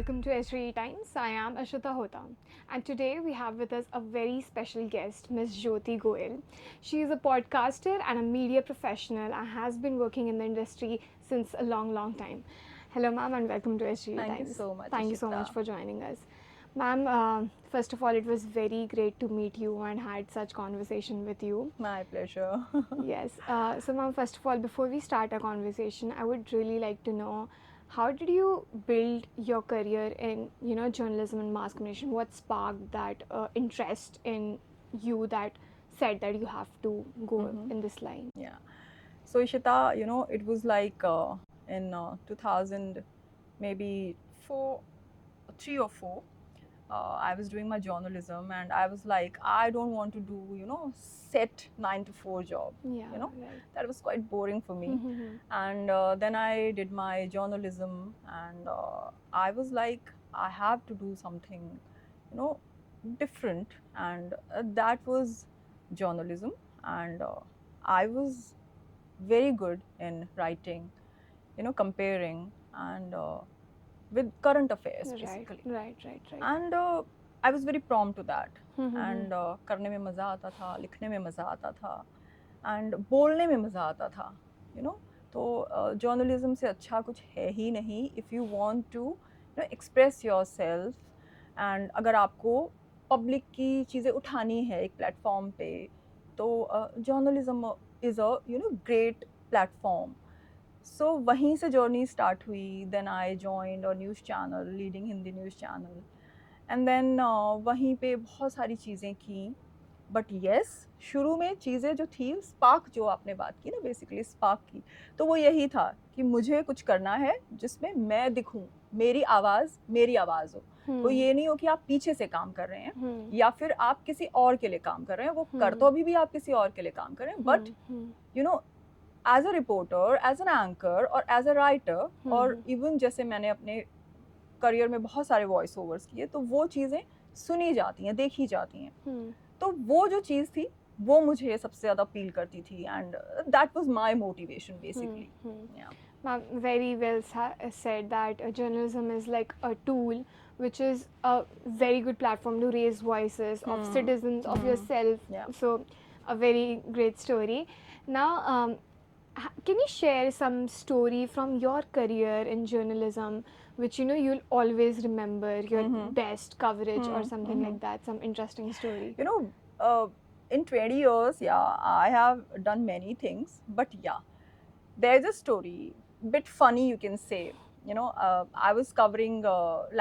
welcome to SRE Times. I am Ashita Hota, and today we have with us a very special guest, Ms. Jyoti Goel. She is a podcaster and a media professional and has been working in the industry since a long time. Hello, ma'am, and welcome to SRE Times. Thank you so much, Thank you so Ashita. much for joining us. Ma'am, first of all, it was very great to meet you and had such conversation with you. My pleasure. Yes. So, ma'am, first of all, before we start our conversation, I would really like to know how did you build your career in journalism and mass communication? What sparked that interest in you that said that you have to go in this line? Yeah. So Ishita, it was like in 2000, maybe three or four. I was doing my journalism, and I was like, I don't want to do, set 9 to 4 job. Yeah, Right. That was quite boring for me. Mm-hmm. And then I did my journalism, and I was like, I have to do something, different, and that was journalism. And I was very good in writing, comparing and with current affairs basically. Right. And I was very prompt to that. Mm-hmm. And करने में मज़ा आता था, लिखने में मज़ा आता था, and बोलने में मज़ा आता था, तो journalism से अच्छा कुछ है ही नहीं if you want to express yourself. and अगर आपको public की चीज़ें उठानी है एक platform पे, तो journalism is a great platform. So वहीं से जर्नी स्टार्ट हुई. Then I joined a news channel, leading Hindi news channel. And then वहीं पे बहुत सारी चीज़ें की. बट येस, शुरू में चीज़ें जो थी, स्पार्क जो आपने बात की ना, बेसिकली स्पार्क की, तो वो यही था कि मुझे कुछ करना है जिसमें मैं दिखूं, मेरी आवाज़ हो. कोई ये नहीं हो कि आप पीछे से काम कर रहे हैं या फिर आप किसी और के लिए काम कर रहे हैं. वो कर तो अभी भी आप किसी और के लिए काम कर रहे हैं, but as a reporter, as an anchor or as a writer, और even जैसे मैंने अपने करियर में बहुत सारे वॉइस ओवर्स किए, तो वो चीज़ें सुनी जाती हैं, देखी जाती हैं. तो वो जो चीज़ थी, वो मुझे सबसे ज़्यादा अपील करती थी, and that was my motivation basically. Yeah. Ma'am, very well said that journalism is like a tool which is a very good platform to raise voices of citizens, of yourself. Yeah. So, a very great story. Now, can you share some story from your career in journalism which you'll always remember, your best coverage or something like that, some interesting story? In 20 years, yeah, I have done many things, but yeah, there's a story, bit funny you can say. I was covering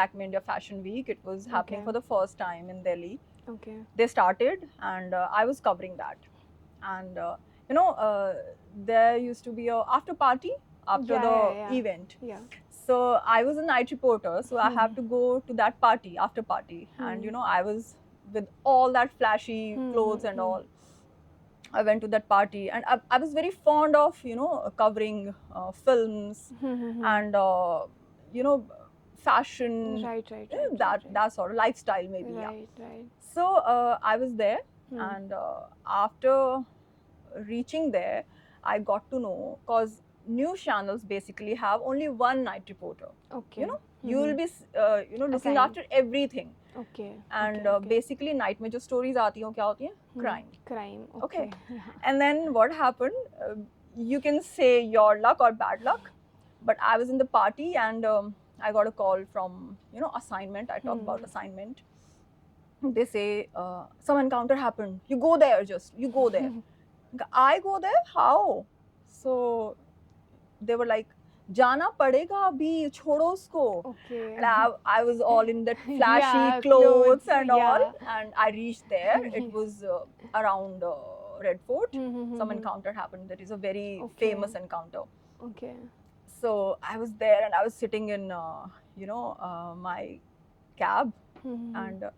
Lakme India Fashion Week. It was happening for the first time in Delhi. Okay. They started, and I was covering that. And there used to be a after party after the event. Yeah. So I was a night reporter, so I have to go to that party, after party. And I was with all that flashy clothes and all. I went to that party, and I was very fond of covering films and fashion, that sort of lifestyle maybe. Right. So I was there, and after reaching there, I got to know, because news channels basically have only one night reporter. Okay. You will be looking Assigned. after everything. Okay. And okay. basically night में जो stories आती हैं, क्या होती हैं? Crime. Okay. Yeah. And then what happened? You can say your luck or bad luck, but I was in the party, and I got a call from assignment. I talk about assignment. They say some encounter happened. You go there, you go there. I go there? How? So they were like, जाना पड़ेगा अभी, छोड़ो उसको. Okay. And I was all in that flashy Yeah, clothes and yeah. all, and I reached there. It was around Red Fort. Some encounter happened. That is a very famous encounter. Okay. So I was there, and I was sitting in my cab, and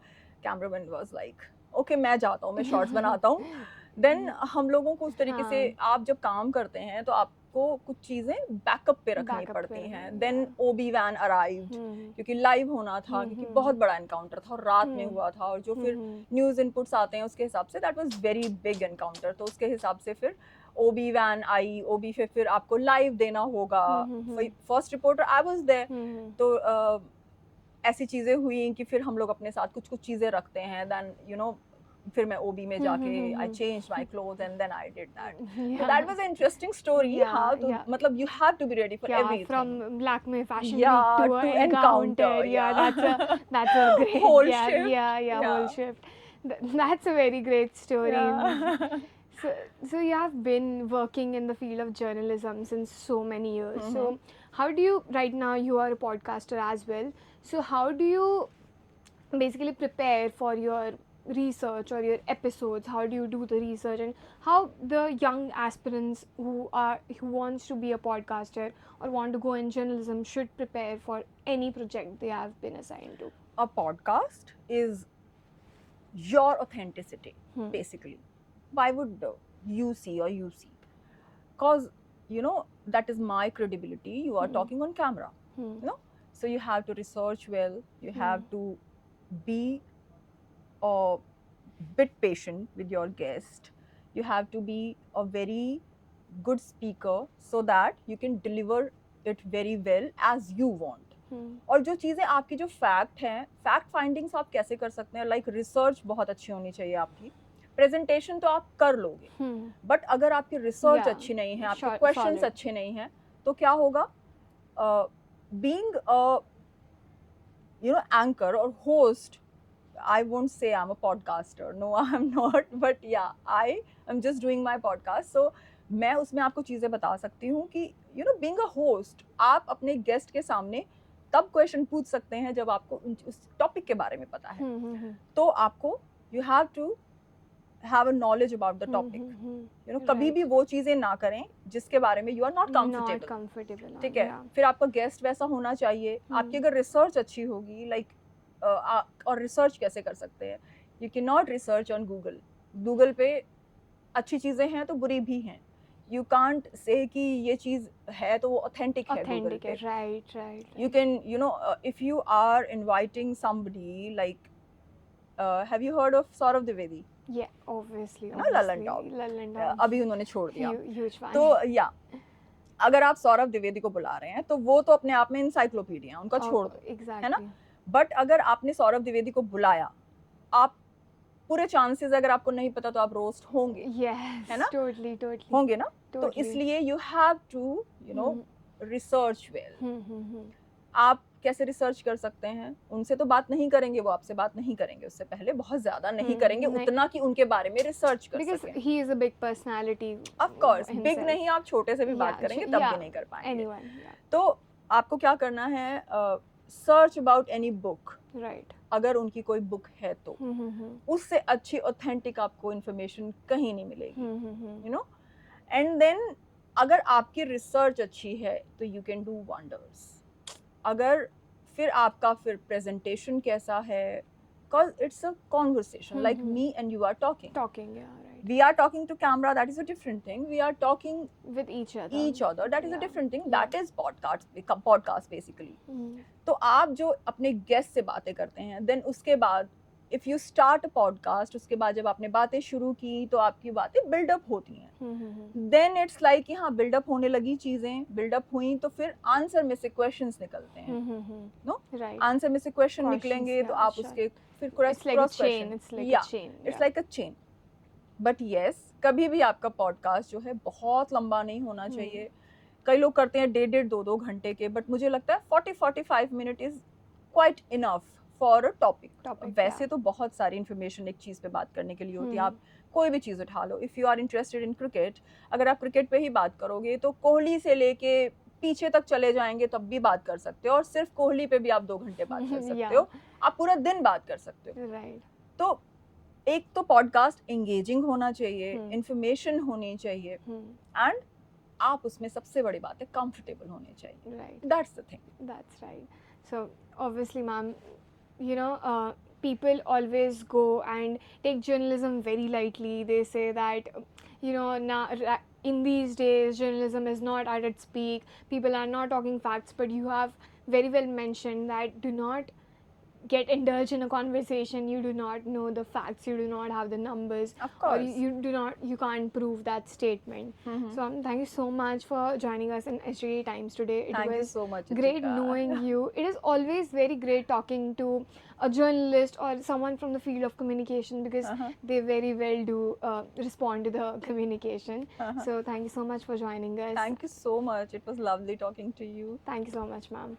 cameraman was like, okay, मैं जाता हूँ, मैं shorts बनाता हूँ. Then हम लोगों को उस तरीके से, आप जब काम करते हैं तो आपको कुछ चीज़ें बैकअप पे रखनी पड़ती हैं. Then OB van arrived, क्योंकि लाइव होना था, क्योंकि बहुत बड़ा एनकाउंटर था और रात में हुआ था, और जो फिर न्यूज़ इनपुट्स आते हैं उसके हिसाब say that was very big encounter. तो उसके हिसाब से फिर OB वैन आई, OB फिर आपको लाइव देना होगा. First reporter I was there. तो ऐसी चीज़ें हुई कि फिर हम लोग अपने साथ कुछ कुछ चीज़ें रखते हैं, देन फिर मैं ओबी में जाके I change my cloth and then I did that. So that was an interesting story. Yeah, हाँ, तो yeah. मतलब you have to be ready for Yeah, everything. from Lakme Fashion Week Yeah, to to an encounter, encounter. Yeah, yeah. that's a great Whole yeah, shift, yeah, whole yeah. shift. That's a very great story. Yeah. So you have been working in the field of journalism since so many years. So how do you, right now you are a podcaster as well. So how do you basically prepare for your research or your episodes? How do you do the research, and how the young aspirants who wants to be a podcaster or want to go in journalism should prepare for any project they have been assigned to? A podcast is your authenticity, basically. Why would you see or you see? Because that is my credibility. You are talking on camera, so you have to research well, you have to be a bit patient with your guest, you have to be a very good speaker so that you can deliver it very well as you want. और जो चीज़ें आपकी जो fact हैं, fact findings आप कैसे कर सकते हैं, लाइक रिसर्च बहुत अच्छी होनी चाहिए आपकी. प्रेजेंटेशन तो आप कर लोगे, बट अगर आपकी रिसर्च अच्छी नहीं है, आपके क्वेश्चंस अच्छे नहीं हैं, तो क्या होगा? बीइंग एंकर और host, I won't say I'm a podcaster. No, I'm not. But yeah, I'm just doing my podcast. So मैं उसमें आपको चीज़ें बता सकती हूँ कि being a host, आप अपने गेस्ट के सामने तब क्वेश्चन पूछ सकते हैं जब आपको उस टॉपिक के बारे में पता है. तो आपको you have to have a knowledge about the topic. कभी भी वो चीज़ें ना करें जिसके बारे में you are not comfortable. ठीक है. फिर आपका गेस्ट वैसा होना चाहिए. आपकी अगर रिसर्च अच्छी होगी, लाइक और रिसर्च कैसे कर सकते हैं? You can not research on Google पे अच्छी चीज़ें हैं तो बुरी भी हैं. यू कांट से कि ये चीज़ है तो वो ऑथेंटिक है. Right. You can if you are inviting somebody, like have you heard of Saurabh Dwivedi? Obviously Lallantop. अभी उन्होंने छोड़ दिया. तो अगर आप सौरभ द्विवेदी को बुला रहे हैं तो वो तो अपने आप में इंसाइक्लोपीडिया, उनका छोड़ दो, है ना. बट अगर आपने सौरभ द्विवेदी को बुलाया, आप पूरे चांसेस, अगर आपको नहीं पता तो आप रोस्ट होंगे. है ना? Totally. होंगे ना. तो इसलिए you have to research well. आप कैसे रिसर्च कर सकते हैं? उनसे तो बात नहीं करेंगे, वो आपसे बात नहीं करेंगे उससे पहले, बहुत ज्यादा नहीं करेंगे उतना कि उनके बारे में रिसर्च कर सकें. Because he is a big personality. Of course, big नहीं, आप छोटे से भी बात करेंगे तब भी नहीं कर पाएंगे. तो आपको क्या करना है? Search about any book. Right. अगर उनकी कोई बुक है तो उससे अच्छी ऑथेंटिक आपको इन्फॉर्मेशन कहीं नहीं मिलेगी. एंड देन अगर आपकी रिसर्च अच्छी है तो यू कैन डू वंडर्स. अगर फिर आपका प्रेजेंटेशन कैसा है, because it's a conversation, like me and you are talking. Right. We are talking to camera, that is a different thing. We are talking with each other, that is a different thing. That is podcast basically. तो आप जो अपने guest से बातें करते हैं, then उसके बाद if you start a podcast, उसके बाद जब आपने बातें शुरू की तो आपकी बातें बिल्डअप होती हैं. then it's like कि हाँ बिल्डअप होने लगी चीज़ें, बिल्डअप हुई तो फिर आंसर में से क्वेश्चंस निकलते हैं. नो, आंसर में से क्वेश्चन निकलेंगे तो आप उसके फिर cross question. It's like a chain. But yes, कभी भी आपका पॉडकास्ट जो है बहुत लंबा नहीं होना चाहिए. कई लोग करते हैं 1.5-2 घंटे के, बट मुझे लगता है 40-45 minute is quite enough for a topic. वैसे तो बहुत सारी इन्फॉर्मेशन एक चीज़ पे बात करने के लिए होती है. आप कोई भी चीज़ उठा लो. If you are interested in cricket, अगर आप क्रिकेट पे ही बात करोगे तो कोहली से लेके पीछे तक चले जाएंगे तब भी बात कर सकते हो, और सिर्फ कोहली पे भी आप 2 घंटे बात कर सकते हो. आप पूरा दिन बात कर सकते हो. तो एक तो पॉडकास्ट एंगेजिंग होना चाहिए, इन्फॉर्मेशन होनी चाहिए, एंड आप उसमें सबसे बड़ी बात है कंफर्टेबल होने चाहिए. That's the thing. That's right. So obviously ma'am, people always go and take journalism very lightly. They say that now in these days journalism is not at its peak, people are not talking facts, but you have very well mentioned that do not get indulged in a conversation, you do not know the facts, you do not have the numbers, Of or course. you can't prove that statement. Mhm. So thank you so much for joining us in SGD Times today. It Thank you was so much, great Ichika. knowing you. It is always very great talking to a journalist or someone from the field of communication, because they very well do respond to the communication. So thank you so much for joining us. Thank you so much. It was lovely talking to you. Thank you so much, ma'am.